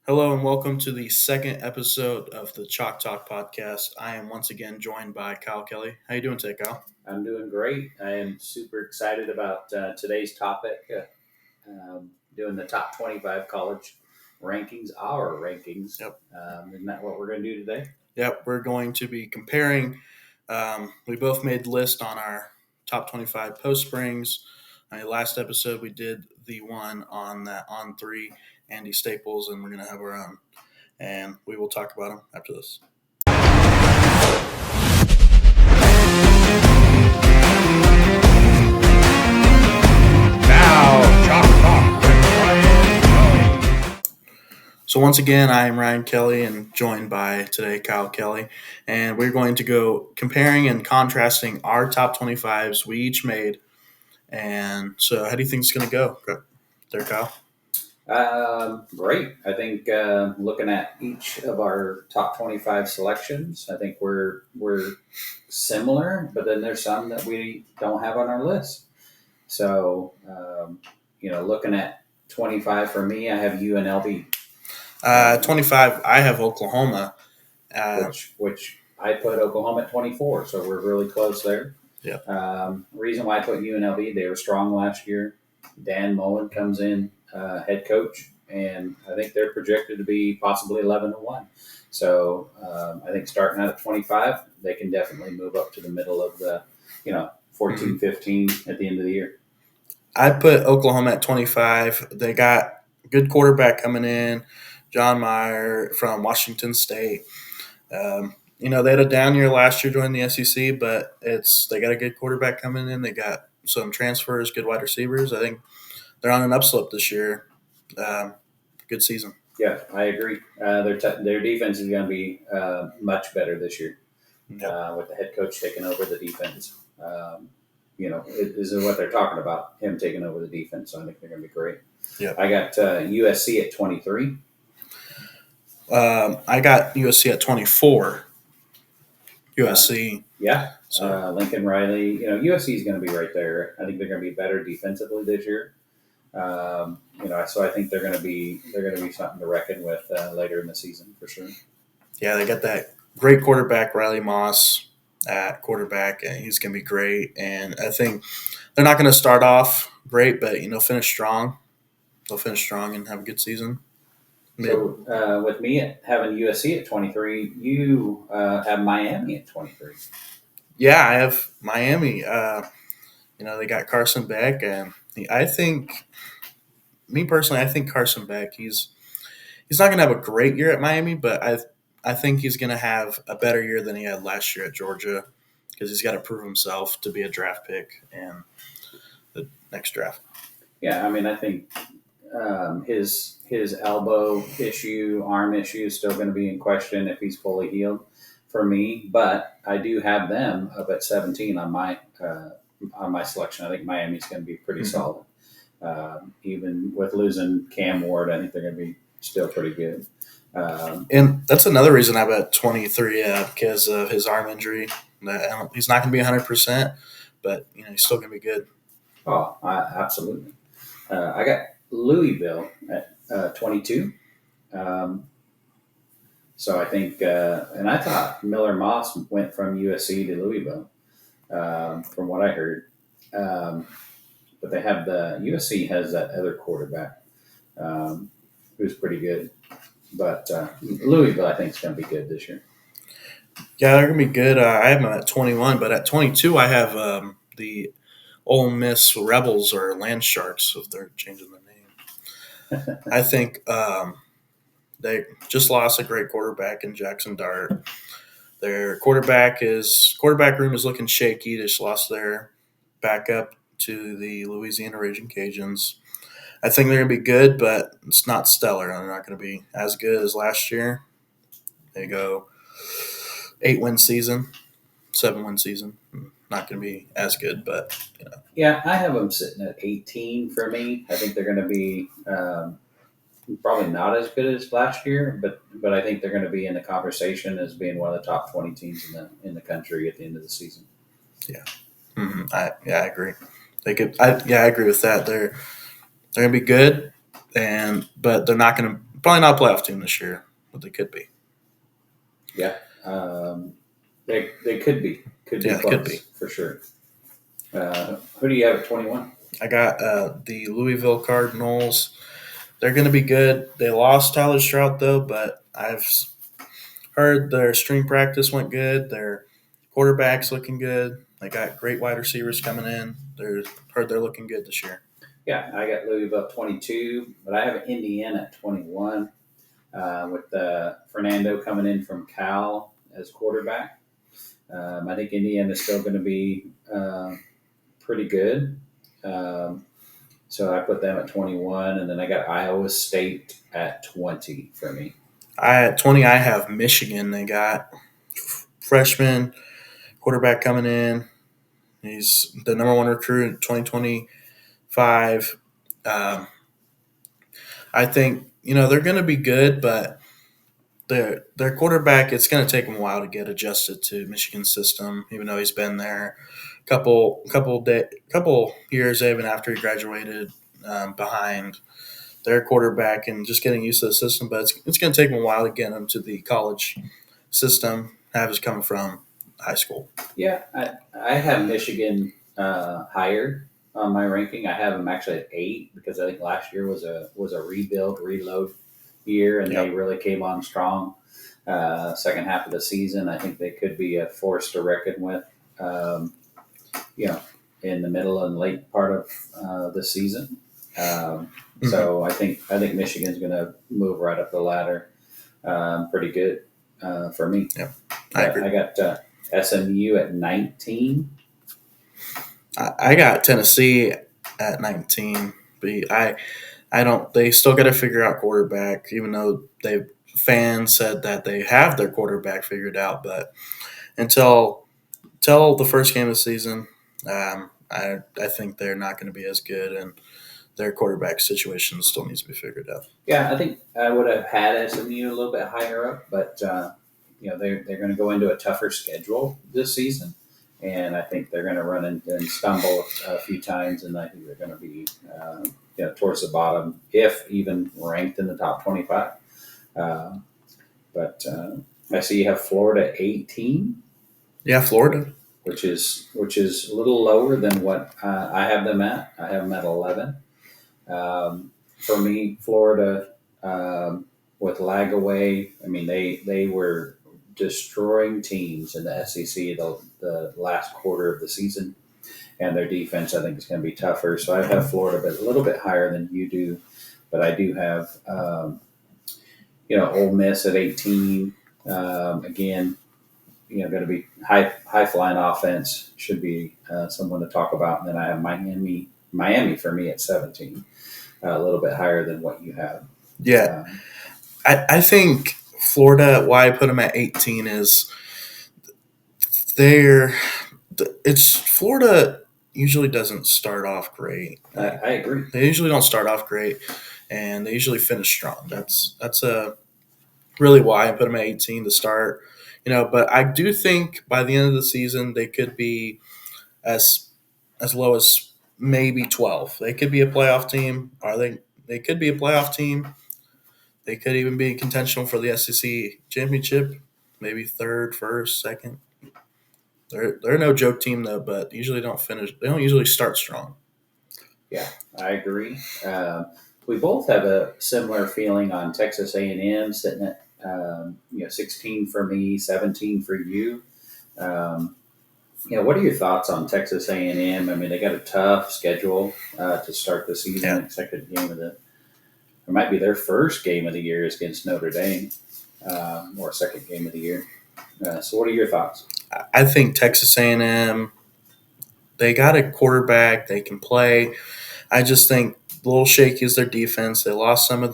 Hello and welcome to the second episode of the Chalk Talk podcast. I am once again joined by Kyle Kelly. How you doing today, Kyle? I'm doing great. I am super excited about today's topic, doing the top 25 college rankings, our rankings. Yep. Isn't that what we're going to do today? Yep, we're going to be comparing. We both made list on our top 25 post springs. Last episode we did the one on that on three Andy Staples, and we're going to have our own. And we will talk about them after this. So once again, I am Ryan Kelly and joined by today Kyle Kelly, and we're going to go comparing and contrasting our top 25s we each made. And so how do you think it's going to go there, Kyle? Great. I think looking at each of our top 25 selections, I think we're similar, but then there's some that we don't have on our list. So, looking at 25 for me, I have UNLV. 25, I have Oklahoma. Which I put Oklahoma at 24, so we're really close there. Yeah. Reason why I put UNLV, they were strong last year. Dan Mullen comes in, head coach, and I think they're projected to be possibly 11-1. So I think starting out at 25, they can definitely move up to the middle of the, 14, 15 at the end of the year. I put Oklahoma at 25. They got a good quarterback coming in, John Meyer from Washington State. They had a down year last year joining the SEC, but they got a good quarterback coming in. They got some transfers, good wide receivers. I think they're on an upslope this year. Good season. Yeah, I agree. Their defense is going to be much better this year with the head coach taking over the defense. This is what they're talking about, him taking over the defense. So I think they're going to be great. Yeah. I got USC at 23. I got USC at 24. USC. Yeah. So. Lincoln Riley. USC is going to be right there. I think they're going to be better defensively this year. So I think they're going to be something to reckon with later in the season for sure. Yeah, they got that great quarterback, Riley Moss, at quarterback, and he's going to be great. And I think they're not going to start off great, but finish strong. They'll finish strong and have a good season. So with me having USC at 23, you have Miami at 23. Yeah, I have Miami. They got Carson Beck, and I think Carson Beck, he's not going to have a great year at Miami, but I think he's going to have a better year than he had last year at Georgia because he's got to prove himself to be a draft pick in the next draft. Yeah, I think his elbow issue, arm issue is still going to be in question if he's fully healed for me, but I do have them up at 17 on my selection. I think Miami's going to be pretty solid. Even with losing Cam Ward, I think they're going to be still pretty good. And that's another reason I'm at 23 because of his arm injury. He's not going to be 100%, but he's still going to be good. Oh, absolutely. I got Louisville at 22. So I think, and I thought Miller Moss went from USC to Louisville, from what I heard. But they have USC has that other quarterback who's pretty good. But Louisville, I think, is going to be good this year. Yeah, they're going to be good. I have them at 21, but at 22, I have the Ole Miss Rebels or Land Sharks, if they're changing their name. I think they just lost a great quarterback in Jackson Dart. Their quarterback room is looking shaky. They just lost their backup to the Louisiana Raging Cajuns. I think they're going to be good, but it's not stellar. They're not going to be as good as last year. They go 8-win season, 7-win season. Not going to be as good, but Yeah, I have them sitting at 18 for me. I think they're going to be probably not as good as last year, but I think they're going to be in the conversation as being one of the top 20 teams in the country at the end of the season. Yeah, I agree. I agree with that. They're going to be good, but they're not going to probably not a playoff team this year, but they could be. Yeah, um, they could be Yeah, it could close be. for sure. Who do you have at 21? I got the Louisville Cardinals. They're going to be good. They lost Tyler Stroud though, but I've heard their spring practice went good. Their quarterback's looking good. They got great wide receivers coming in. They're heard they're looking good this year. Yeah, I got Louisville at 22, but I have Indiana at 21 with Fernando coming in from Cal as quarterback. I think Indiana is still going to be pretty good. Um, so I put them at 21, and then I got Iowa State at 20 for me. At 20, I have Michigan. They got freshman quarterback coming in. He's the number one recruit in 2025. Um, I think they're going to be good, but their quarterback, it's going to take him a while to get adjusted to Michigan's system, even though he's been there couple years even after he graduated, behind their quarterback and just getting used to the system. But it's going to take him a while to get him to the college system. Have is coming from high school. Yeah, I have Michigan higher on my ranking. I have them actually at 8 because I think last year was a reload year, and they Yep. really came on strong. Second half of the season, I think they could be a force to reckon with. Um, you know, in the middle and late part of the season. So I think Michigan's going to move right up the ladder, pretty good for me. Yep, I agree. I got SMU at 19. I got Tennessee at 19. But I don't. They still got to figure out quarterback, even though they fans said that they have their quarterback figured out. But until the first game of the season, I think they're not going to be as good, and their quarterback situation still needs to be figured out. Yeah, I think I would have had SMU a little bit higher up, but they're going to go into a tougher schedule this season, and I think they're going to run and stumble a few times, and I think they're going to be towards the bottom, if even ranked in the top 25. Uh, but I see you have Florida 18. Yeah, Florida. Which is a little lower than what I have them at. I have them at 11. For me, Florida with Lagaway, I mean they were destroying teams in the SEC the last quarter of the season, and their defense I think is going to be tougher. So I have Florida, but a little bit higher than you do. But I do have Ole Miss at 18. Again, going to be high flying offense, should be someone to talk about. And then I have Miami for me at 17, a little bit higher than what you have. Yeah, I think Florida. Why I put them at 18 is they're it's Florida usually doesn't start off great. I agree. They usually don't start off great, and they usually finish strong. That's really why I put them at 18 to start. But I do think by the end of the season they could be as low as maybe 12. They could be a playoff team. Are they? They could be a playoff team. They could even be contention for the SEC championship, maybe third, first, second. They're no joke team though, but usually don't finish. They don't usually start strong. Yeah, I agree. We both have a similar feeling on Texas A&M sitting at 16 for me, 17 for you. What are your thoughts on Texas A&M? I mean, they got a tough schedule to start the season. Yeah. Second game of it might be their first game of the year is against Notre Dame, or second game of the year. So, what are your thoughts? I think Texas A&M. They got a quarterback. They can play. I just think a little shaky is their defense. They lost some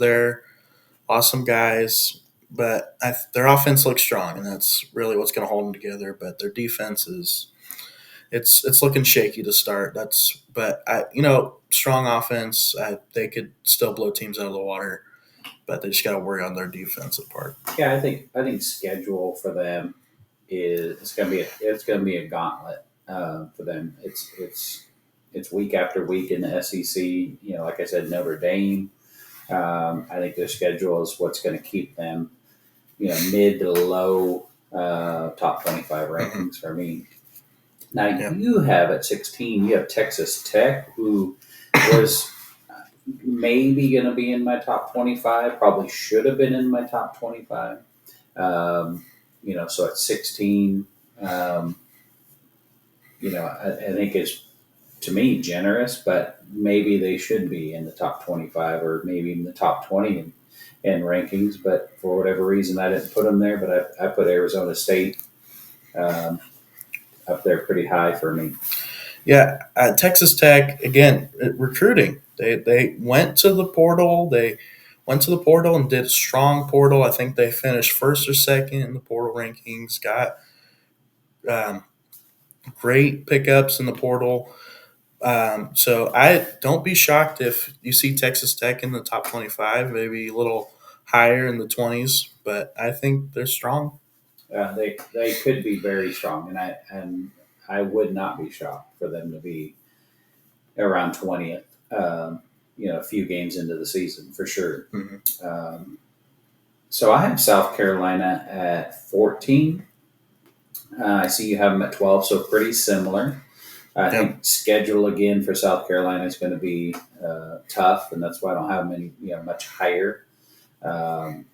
guys, but their offense looks strong, and that's really what's going to hold them together. But their defense is it's looking shaky to start. Strong offense. They could still blow teams out of the water, but they just got to worry on their defensive part. Yeah, I think schedule for them is it's going to be a gauntlet for them. It's week after week in the SEC. Like I said, Notre Dame. I think their schedule is what's going to keep them, mid to low top 25 Hmm. rankings for me. Now Yeah. you have at 16, you have Texas Tech, who was maybe going to be in my top 25, probably should have been in my top 25. Um, so at 16, um, I think it's to me generous, but maybe they should be in the top 25 or maybe even the top 20 in rankings. But for whatever reason, I didn't put them there. But I put Arizona State um, up there pretty high for me. Yeah, Texas Tech again recruiting. They went to the portal. They went to the portal and did a strong portal. I think they finished first or second in the portal rankings. Got um, great pickups in the portal. So I don't be shocked if you see Texas Tech in the top 25, maybe a little higher in the 20s. But I think they're strong. They could be very strong, and I would not be shocked for them to be around 20th. A few games into the season for sure. Hmm. Um, so I have South Carolina at 14. I see you have them at 12, so pretty similar. I Yeah. think schedule again for South Carolina is going to be tough, and that's why I don't have them any, much higher. Um,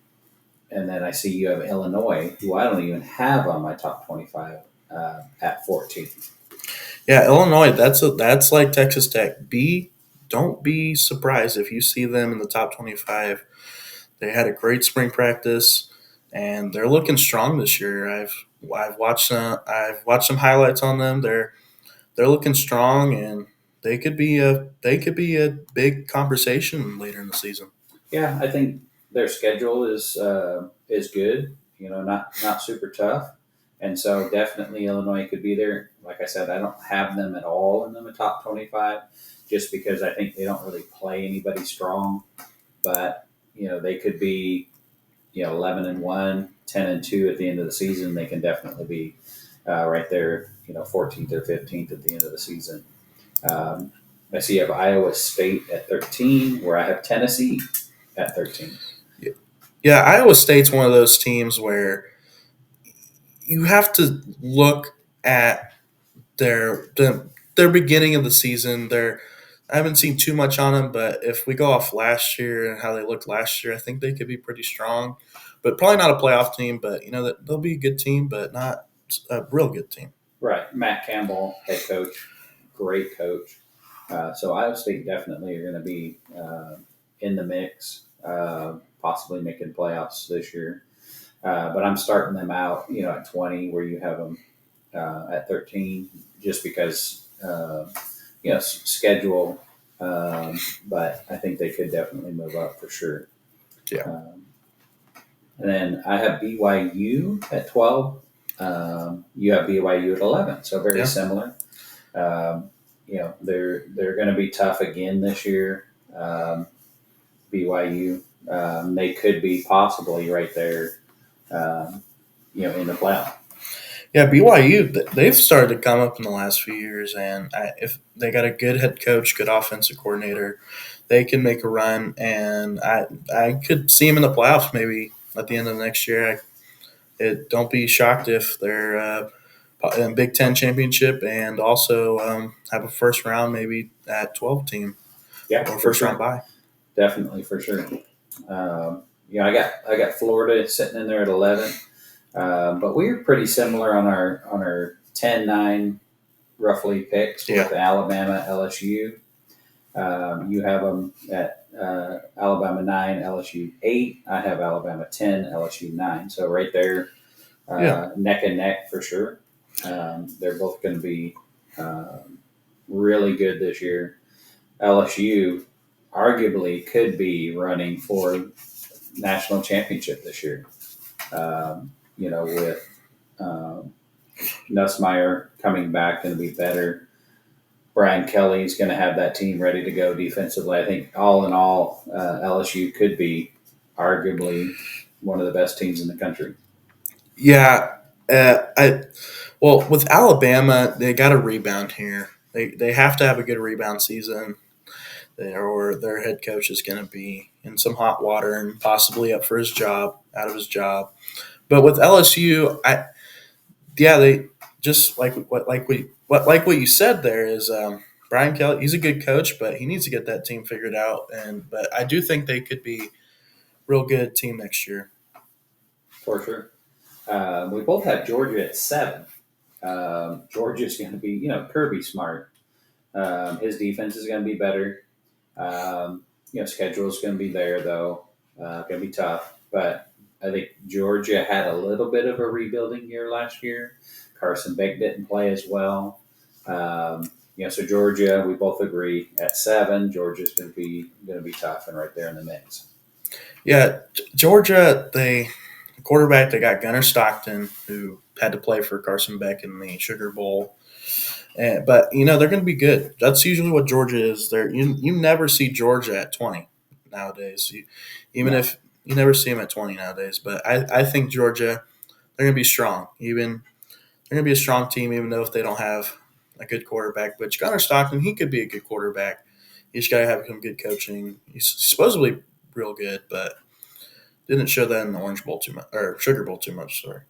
and then I see you have Illinois, who I don't even have on my top 25 at 14. Yeah, Illinois. That's like Texas Tech. Don't be surprised if you see them in the top 25. They had a great spring practice, and they're looking strong this year. I've watched some highlights on them. They're looking strong, and they could be a big conversation later in the season. Yeah, I think their schedule is good. Not super tough, and so definitely Illinois could be there. Like I said, I don't have them at all in the top 25, just because I think they don't really play anybody strong. But they could be 11-1, 10-2 at the end of the season. They can definitely be right there, 14th or 15th at the end of the season. Um, I see you have Iowa State at 13, where I have Tennessee at 13. Yeah, Iowa State's one of those teams where you have to look at their beginning of the season. I haven't seen too much on them, but if we go off last year and how they looked last year, I think they could be pretty strong. But probably not a playoff team. But that they'll be a good team, but not a real good team. Right. Matt Campbell, head coach, great coach. So Iowa State definitely are going to be in the mix, possibly making playoffs this year. But I'm starting them out, at 20, where you have them at 13, just because, schedule. But I think they could definitely move up for sure. Yeah, Um, and then I have BYU at 12. You have BYU at 11, so very yeah, similar. They're going to be tough again this year. BYU, they could be possibly right there, in the playoff. yeah. BYU they've started to come up in the last few years, and if they got a good head coach, good offensive coordinator, they can make a run. And I could see them in the playoffs maybe at the end of next year. Don't be shocked if they're in Big Ten championship and also have a first round maybe at 12 team Yeah, or for first round sure, bye. definitely for sure. I got Florida sitting in there at 11, but we're pretty similar on our 10-9 roughly picks Yeah, with Alabama, LSU. You have them at Alabama 9, LSU 8. I have Alabama 10, LSU 9. So right there, yeah, neck and neck for sure. They're both going to be really good this year. LSU arguably could be running for national championship this year. With um, Nussmeyer coming back, going to be better. Brian Kelly's going to have that team ready to go defensively. I think all in all, LSU could be arguably one of the best teams in the country. yeah. I Well, with Alabama, they got to rebound here. They have to have a good rebound season. or their head coach is going to be in some hot water and possibly up for his job, out of his job. But with LSU, they just what you said there is Brian Kelly. He's a good coach, but he needs to get that team figured out. But I do think they could be real good team next year. For sure. We both have Georgia at 7. Georgia's going to be, Kirby Smart. His defense is going to be better. Schedule is going to be there though. Going to be tough, but I think Georgia had a little bit of a rebuilding year last year. Carson Beck didn't play as well. So Georgia, we both agree at 7. Georgia's going to be tough and right there in the mix. Yeah, Georgia, the quarterback, they got Gunnar Stockton, who had to play for Carson Beck in the Sugar Bowl. But they're going to be good. That's usually what Georgia is. You never see Georgia at 20 nowadays. If you never see them at 20 nowadays. But I think Georgia, they're going to be strong. They're going to be a strong team, even though if they don't have a good quarterback. But Gunnar Stockton, he could be a good quarterback. You just got to have some good coaching. He's supposedly real good, but didn't show that in the Orange Bowl too much or Sugar Bowl too much. Sorry.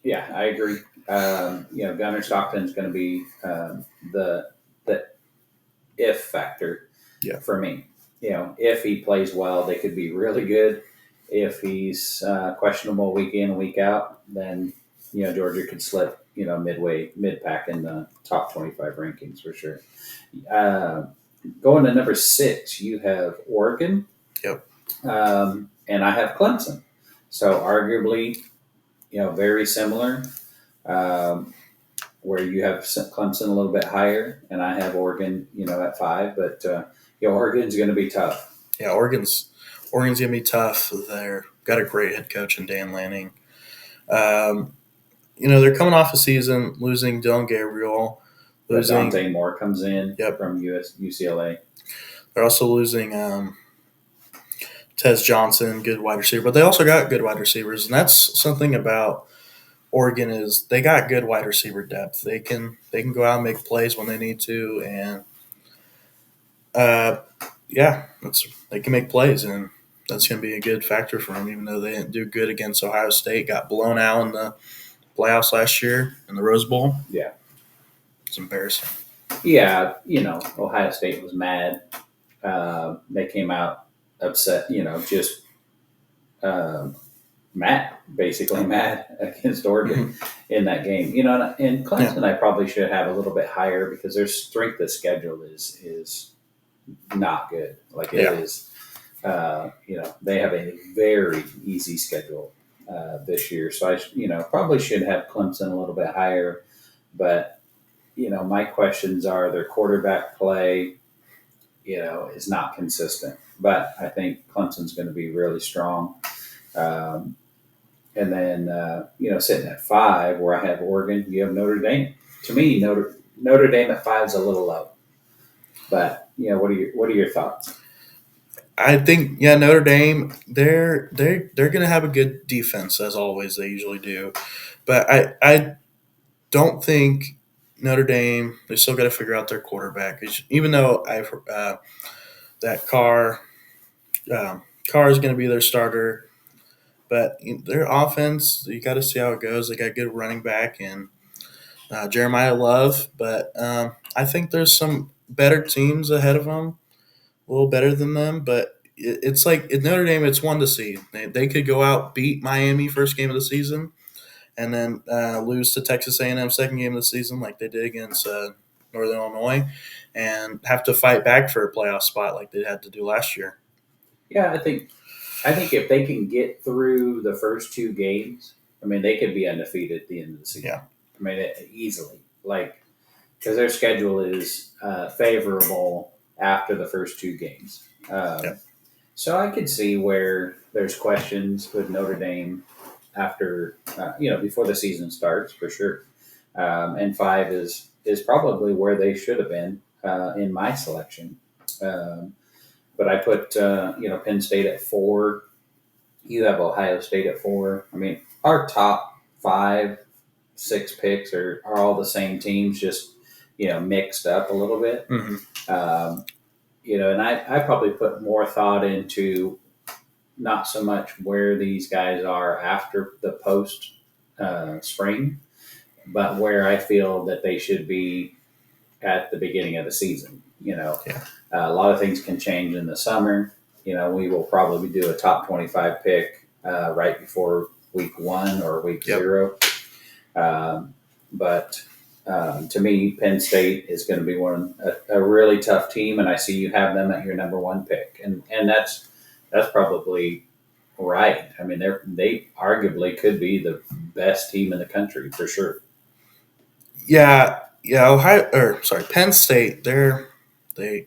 Yeah, I agree. Gunnar Stockton's going to be the if factor for me. If he plays well, they could be really good. If he's questionable week in, week out, then Georgia could slip mid pack in the top 25 rankings for sure. Going to number 6, you have Oregon. Yep. And I have Clemson. So arguably, very similar. Where you have Clemson a little bit higher, and I have Oregon, at 5. But Oregon's going to be tough. Yeah, Oregon's going to be tough. They've got a great head coach in Dan Lanning. They're coming off a season losing Dylan Gabriel. Dante Moore comes in from UCLA. They're also losing Tez Johnson, good wide receiver, but they also got good wide receivers, and that's something about Oregon is they got good wide receiver depth. They can go out and make plays when they need to, and they can make plays, and that's going to be a good factor for them. Even though they didn't do good against Ohio State, got blown out in the playoffs last year in the Rose Bowl. Yeah, it's embarrassing. Yeah, Ohio State was mad. They came out upset. Just basically mad against Oregon in that game. And Clemson, I probably should have a little bit higher because their strength of schedule is not good. Like it is, they have a very easy schedule this year. So I, probably should have Clemson a little bit higher. But, my questions are their quarterback play, is not consistent. But I think Clemson's going to be really strong. And then, sitting at 5, where I have Oregon, you have Notre Dame. To me, Notre Dame at 5 is a little low. But what are your thoughts? I think Notre Dame they're going to have a good defense as always. They usually do, but I don't think Notre Dame. They still got to figure out their quarterback. Even though I've that Carr is going to be their starter. But their offense, you got to see how it goes. They got a good running back and Jeremiah Love. But I think there's some better teams ahead of them, a little better than them. But it's like in Notre Dame, it's one to see. They could go out, beat Miami first game of the season, and then lose to Texas A&M second game of the season like they did against Northern Illinois, and have to fight back for a playoff spot like they had to do last year. Yeah, I think if they can get through the first 2 games, they could be undefeated at the end of the season. Yeah. Easily. Because their schedule is favorable after the first 2 games. So I could see where there's questions with Notre Dame after, before the season starts, for sure. And 5 is probably where they should have been in my selection. But I put, Penn State at 4. You have Ohio State at 4. Our top 5, 6 picks are all the same teams, just, mixed up a little bit. Mm-hmm. and I probably put more thought into not so much where these guys are after the post spring, but where I feel that they should be at the beginning of the season. Yeah. A lot of things can change in the summer. We will probably do a top 25 pick right before week 1 or week Yep. 0. But to me, Penn State is going to be a really tough team, and I see you have them at your number 1 pick, and that's probably right. I mean, they arguably could be the best team in the country for sure. Yeah, yeah. Penn State. They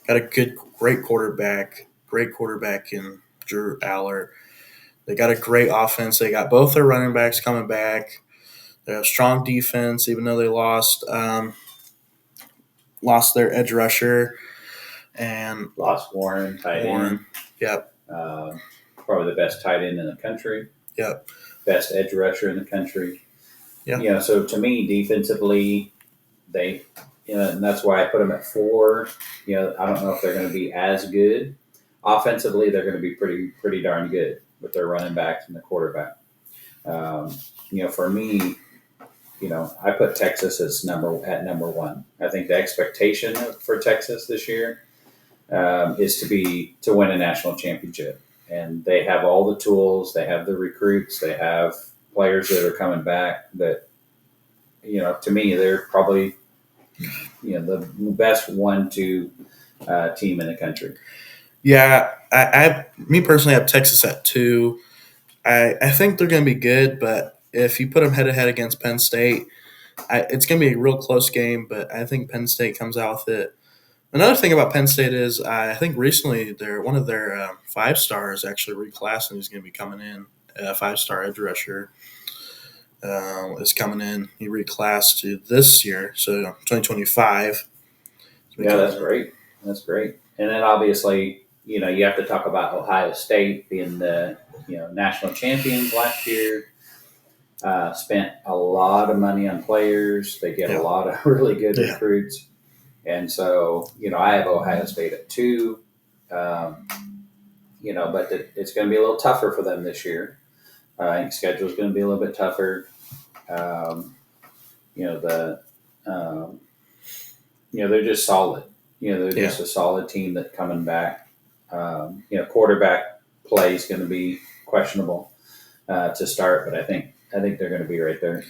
got a great quarterback in Drew Aller. They got a great offense. They got both their running backs coming back. They have strong defense, even though they lost their edge rusher and Lost Warren, tight end. Warren. Yep, Probably the best tight end in the country, yep, best edge rusher in the country. yep. So to me, defensively, they, and that's why I put them at 4. I don't know if they're going to be as good. Offensively, they're going to be pretty darn good with their running backs and the quarterback. For me, I put Texas as number 1. I think the expectation for Texas this year is to win a national championship, and they have all the tools. They have the recruits. They have players that are coming back. That to me, they're probably the best 1-2 team in the country. Yeah, me personally have Texas at 2. I think they're going to be good, but if you put them head to head against Penn State, it's going to be a real close game. But I think Penn State comes out with it. Another thing about Penn State is I think recently one of their 5 stars actually reclassed and he's going to be coming in. A 5-star edge rusher is coming in. He reclassed to this year, so 2025. Yeah, that's great. That's great. And then obviously, you have to talk about Ohio State being the national champions last year. Spent a lot of money on players. They get a lot of really good recruits. And so, I have Ohio State at 2. But it's going to be a little tougher for them this year. I think schedule is going to be a little bit tougher. The they're just solid. They're just a solid team that's coming back. Quarterback play is going to be questionable to start, but I think they're going to be right there.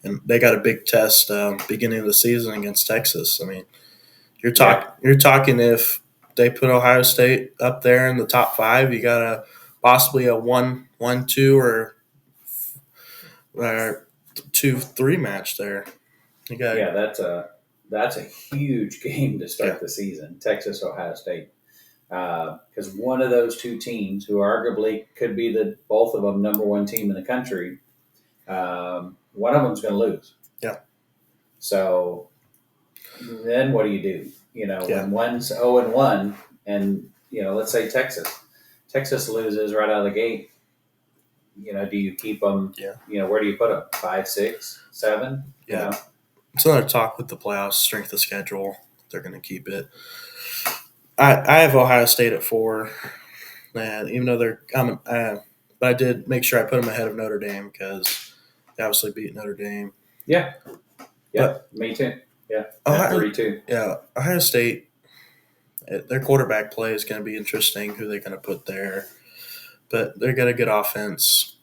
And they got a big test beginning of the season against Texas. I mean, you're talking if they put Ohio State up there in the top 5, you got possibly a 1-2 or 2-3 match there. That's a huge game to start the season. Texas, Ohio State, because one of those 2 teams, who arguably could be both of them number 1 team in the country, one of them's going to lose. Yeah. So then what do you do? When one's 0-1, and let's say Texas loses right out of the gate. Do you keep them? Yeah. Where do you put them? 5, 6, 7? Yeah. It's another talk with the playoffs, strength of schedule. They're going to keep it. I have Ohio State at 4, and even though they're coming, but I did make sure I put them ahead of Notre Dame because they obviously beat Notre Dame. Yeah, me too. Yeah, Ohio, 3 too. Yeah, Ohio State. Their quarterback play is going to be interesting. Who they're going to put there, but they got a good offense,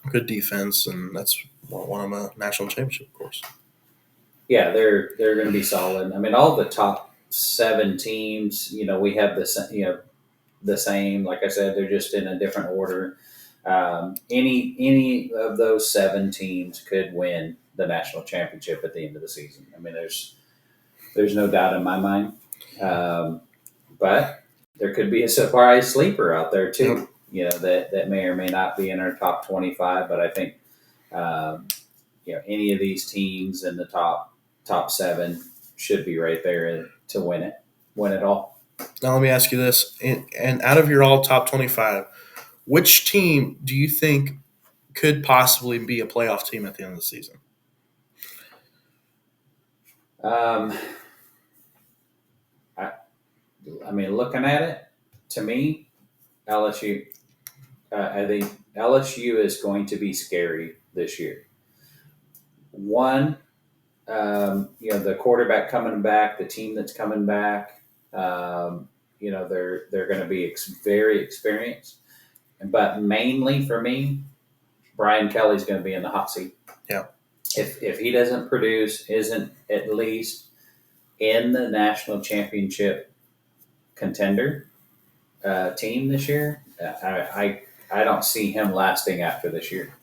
good defense, and that's won them a national championship, of course. Yeah, they're going to be solid. I mean, all the top 7 teams, we have the same. Like I said, they're just in a different order. Any of those 7 teams could win the national championship at the end of the season. I mean, there's no doubt in my mind. But there could be a surprise sleeper out there too. That may or may not be in our top 25. But I think any of these teams in the top 7 should be right there to win it all. Now let me ask you this: and out of your all top 25, which team do you think could possibly be a playoff team at the end of the season? I mean, looking at it, to me, LSU. I think LSU is going to be scary this year. One, the quarterback coming back, the team that's coming back. They're going to be very experienced, but mainly for me, Brian Kelly's going to be in the hot seat. Yeah. If he doesn't produce, isn't at least in the national championship contender team this year, I don't see him lasting after this year.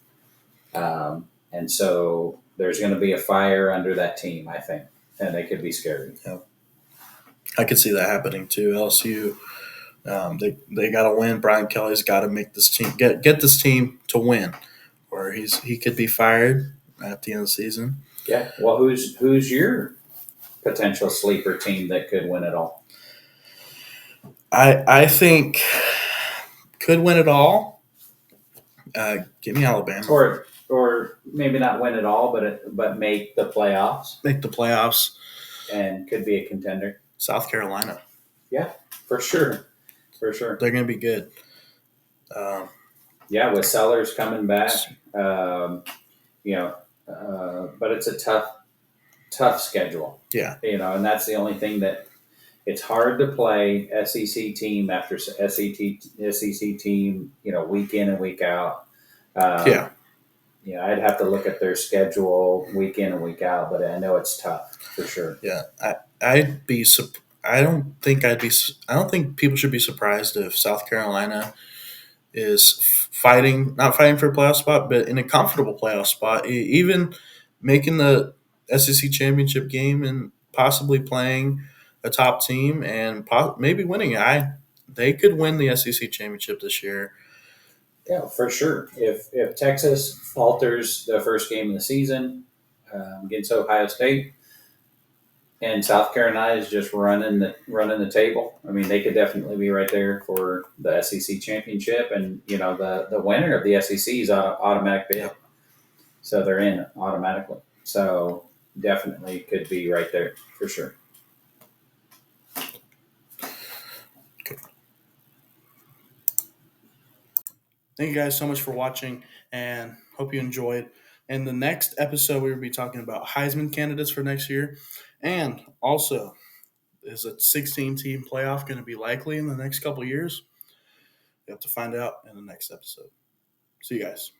And so there's going to be a fire under that team, I think, and they could be scary. Yeah. I could see that happening too. LSU, they got to win. Brian Kelly's got to make this team get this team to win, or he could be fired at the end of the season. Yeah. Well, who's your potential sleeper team that could win it all? I think could win it all. Give me Alabama. Or maybe not win it all, but make the playoffs. Make the playoffs. And could be a contender. South Carolina. Yeah, for sure. For sure. They're going to be good. With Sellers coming back, but it's a tough schedule. Yeah. And that's the only thing that it's hard to play SEC team after SEC team, week in and week out. I'd have to look at their schedule week in and week out, but I know it's tough for sure. Yeah, I'd be. I don't think people should be surprised if South Carolina is not fighting for a playoff spot, but in a comfortable playoff spot, even making the SEC championship game and possibly playing a top team and maybe winning it. They could win the SEC championship this year. Yeah, for sure. If Texas falters the first game of the season against Ohio State, and South Carolina is just running the table, I mean, they could definitely be right there for the SEC championship, and the winner of the SEC is automatic bid, so they're in automatically. So definitely could be right there for sure. Thank you guys so much for watching, and hope you enjoyed. In the next episode, we will be talking about Heisman candidates for next year, and also, is a 16-team playoff going to be likely in the next couple of years? You have to find out in the next episode. See you guys.